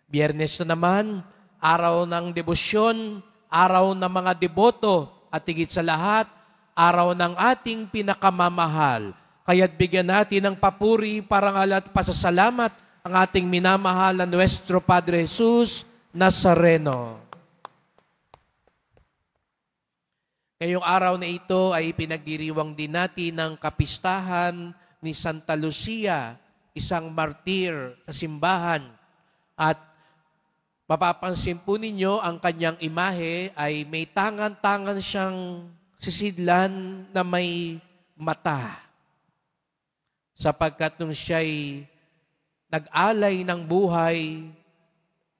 Biyernes na naman, araw ng debosyon, araw ng mga deboto, at higit sa lahat, araw ng ating pinakamamahal. Kaya't bigyan natin ng papuri, parangal at pasasalamat ang ating minamahal na Nuestro Padre Jesus Nazareno. Ngayong araw na ito ay pinagdiriwang din natin ng kapistahan ni Santa Lucia, isang martir sa simbahan. At mapapansin po ninyo, ang kanyang imahe ay may tangan-tangan siyang sisidlan na may mata. Sapagkat nung siya'y nag-alay ng buhay,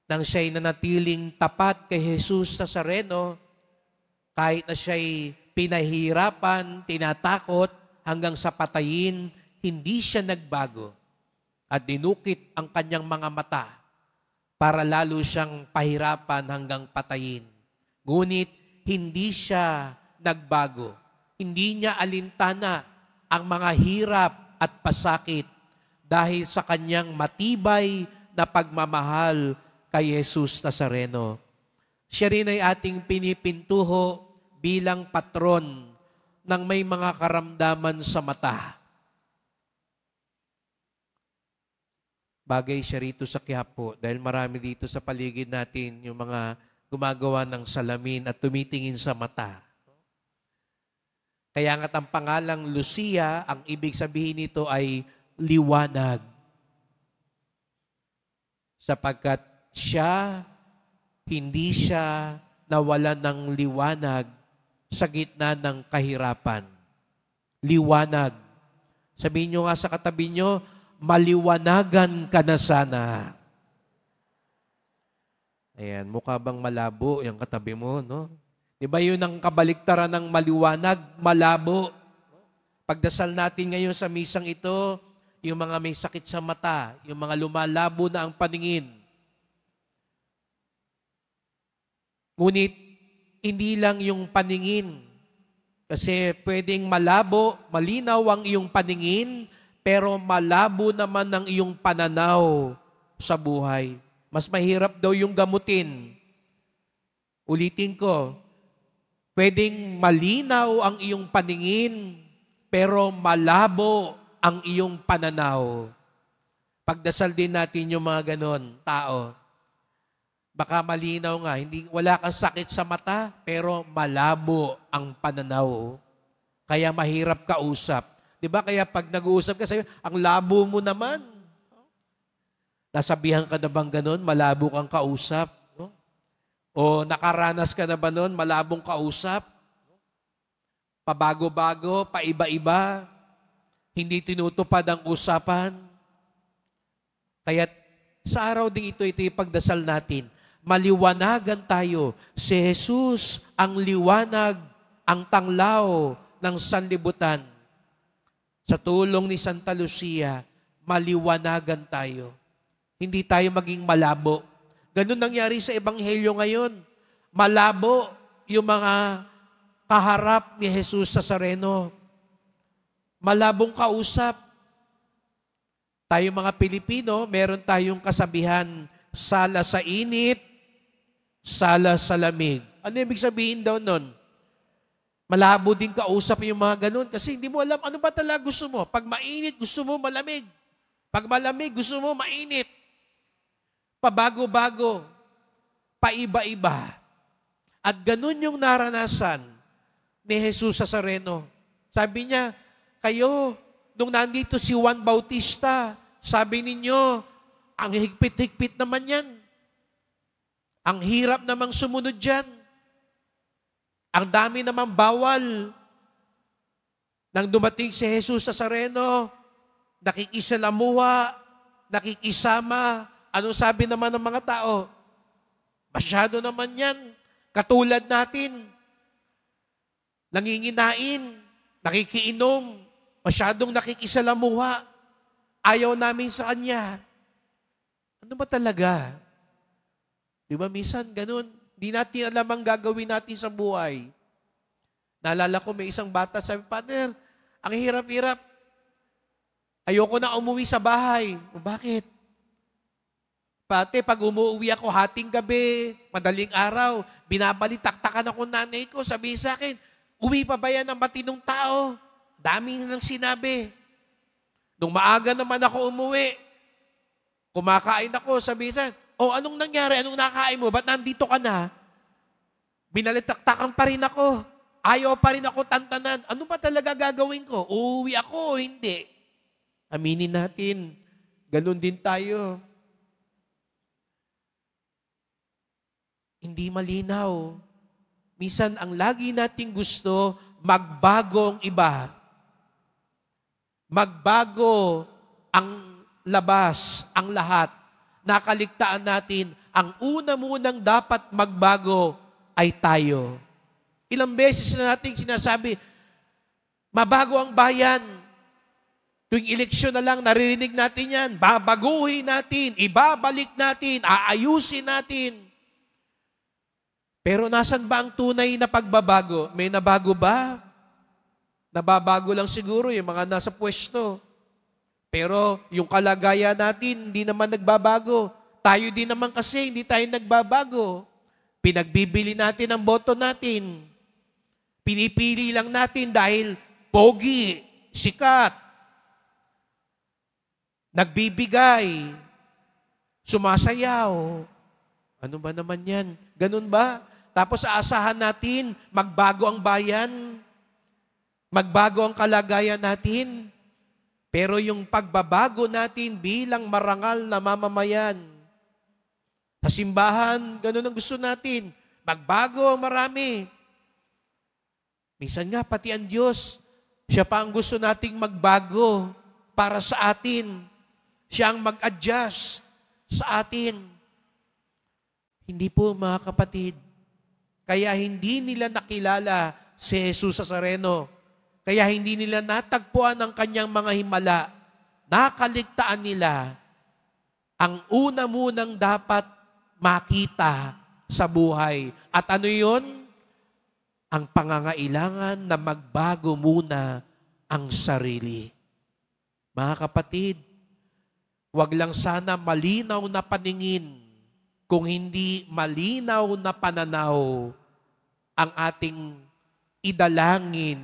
nang siya'y nanatiling tapat kay Jesus Nazareno, kahit na siya'y pinahirapan, tinatakot, hanggang sa patayin, hindi siya nagbago. At dinukit ang kanyang mga mata para lalo siyang pahirapan hanggang patayin. Ngunit hindi siya nagbago. Hindi niya alintana ang mga hirap at pasakit dahil sa kanyang matibay na pagmamahal kay Jesus Nazareno. Siya rin ay ating pinipintuho bilang patron ng may mga karamdaman sa mata. Bagay siya rito sa Quiapo dahil marami dito sa paligid natin yung mga gumagawa ng salamin at tumitingin sa mata. Kaya nga't ang pangalang Lucia, ang ibig sabihin nito ay liwanag. Sapagkat hindi siya nawalan ng liwanag sa gitna ng kahirapan. Liwanag. Sabihin nyo nga sa katabi nyo, maliwanagan ka na sana. Ayan, mukha bang malabo yung katabi mo, no? Di ba yun ang kabaliktaran ng maliwanag, malabo? Pagdasal natin ngayon sa misang ito, yung mga may sakit sa mata, yung mga lumalabo na ang paningin. Ngunit, hindi lang yung paningin. Kasi pwedeng malabo, malinaw ang iyong paningin, pero malabo naman ang iyong pananaw sa buhay. Mas mahirap daw yung gamutin. Ulitin ko, pwedeng malinaw ang iyong paningin, pero malabo ang iyong pananaw. Pagdasal din natin yung mga ganon, tao. Baka malinaw nga, wala kang sakit sa mata, pero malabo ang pananaw. Kaya mahirap kausap. Di ba? Kaya pag nag-uusap ka sa'yo, ang labo mo naman. Nasabihan ka na bang ganon? Malabo kang kausap. No? O nakaranas ka na ba nun? Malabong kausap. Pabago-bago, paiba-iba. Hindi tinutupad ang usapan. Kaya sa araw ding ito ipagdasal natin. Maliwanagan tayo. Si Jesus ang liwanag, ang tanglaw ng sanlibutan. Sa tulong ni Santa Lucia, maliwanagan tayo. Hindi tayo maging malabo. Ganun nangyari sa Ebanghelyo ngayon. Malabo yung mga kaharap ni Jesus Nazareno. Malabong kausap. Tayo mga Pilipino, meron tayong kasabihan, sala sa init, sala sa lamig. Ano ibig sabihin daw nun? Malabo din kausap yung mga ganun kasi hindi mo alam ano ba talaga gusto mo. Pag mainit, gusto mo malamig. Pag malamig, gusto mo mainit. Pabago-bago. Paiba-iba. At ganun yung naranasan ni Jesus Nazareno. Sabi niya, kayo, nung nandito si Juan Bautista, sabi ninyo, ang higpit-higpit naman yan. Ang hirap namang sumunod dyan. Ang dami namang bawal. Nang dumating si Jesus Nazareno, nakikisalamuha, nakikisama. Anong sabi naman ng mga tao? Masyado naman yan. Katulad natin. Nanginginain, nakikiinom, masyadong nakikisalamuha. Ayaw namin sa Kanya. Ano ba talaga? Di ba minsan ganun? Di natin alam ang gagawin natin sa buhay. Naalala ko may isang bata sabi, Father, ang hirap-hirap. Ayoko na umuwi sa bahay. O bakit? Pati pag umuwi ako hating gabi, madaling araw, binabalitaktakan ako nanay ko, sabi sa akin, uwi pa ba yan ng matinong tao? Daming nang sinabi. Nung maaga naman ako umuwi, kumakain ako, sabi sa akin, anong nangyari? Anong nakain mo? Ba't nandito ka na? Binalitaktakan pa rin ako. Ayaw pa rin ako tantanan. Ano ba talaga gagawin ko? Uuwi ako o hindi? Aminin natin, ganun din tayo. Hindi malinaw. Minsan, ang lagi nating gusto, magbagong iba. Magbago ang labas, ang lahat. Nakaligtaan natin, ang una-munang dapat magbago ay tayo. Ilang beses na nating sinasabi, mabago ang bayan. Tuwing eleksyon na lang, naririnig natin yan. Babaguhin natin, ibabalik natin, aayusin natin. Pero nasan ba ang tunay na pagbabago? May nabago ba? Nababago lang siguro yung mga nasa pwesto. Pero yung kalagayan natin, hindi naman nagbabago. Tayo din naman kasi, hindi tayo nagbabago. Pinagbibili natin ang boto natin. Pinipili lang natin dahil pogi, sikat, nagbibigay, sumasayaw. Ano ba naman yan? Ganun ba? Tapos aasahan natin, magbago ang bayan, magbago ang kalagayan natin. Pero yung pagbabago natin bilang marangal na mamamayan, sa simbahan, ganun ang gusto natin. Magbago ang marami. Minsan nga, pati ang Diyos, siya pa ang gusto nating magbago para sa atin. Siya ang mag-adjust sa atin. Hindi po, mga kapatid. Kaya hindi nila nakilala si Jesus Nazareno. Kaya hindi nila natagpuan ang kanyang mga himala. Nakaligtaan nila ang una-munang dapat makita sa buhay. At ano yun? Ang pangangailangan na magbago muna ang sarili. Mga kapatid, wag lang sana malinaw na paningin, kung hindi malinaw na pananaw ang ating idalangin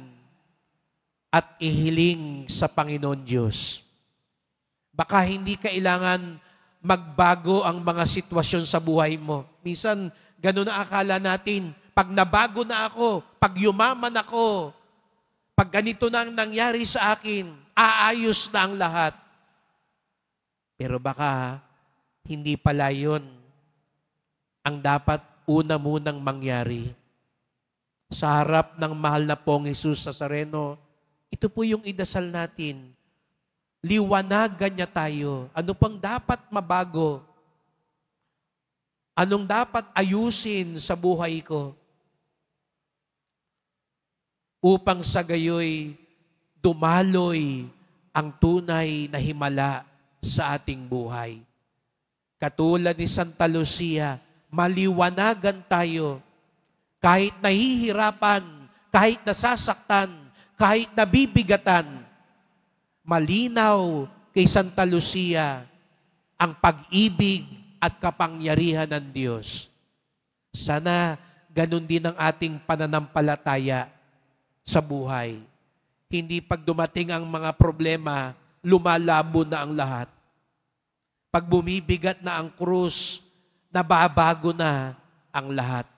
at ihiling sa Panginoon Diyos. Baka hindi kailangan magbago ang mga sitwasyon sa buhay mo. Minsan, gano'n na akala natin. Pag nabago na ako, pag yumaman ako, pag ganito na ang nangyari sa akin, aayos na ang lahat. Pero baka hindi pala yun ang dapat una munang mangyari. Sa harap ng mahal na pong Jesus Nazareno, ito po yung idasal natin. Liwanagan niya tayo. Ano pang dapat mabago? Anong dapat ayusin sa buhay ko? Upang sa gayoy dumaloy ang tunay na himala sa ating buhay. Katulad ni Santa Lucia, maliwanagan tayo kahit nahihirapan, kahit nasasaktan, kahit nabibigatan. Malinaw kay Santa Lucia ang pag-ibig at kapangyarihan ng Diyos. Sana ganun din ang ating pananampalataya sa buhay. Hindi pag dumating ang mga problema, lumalabo na ang lahat. Pag bumibigat na ang krus, nababago na ang lahat.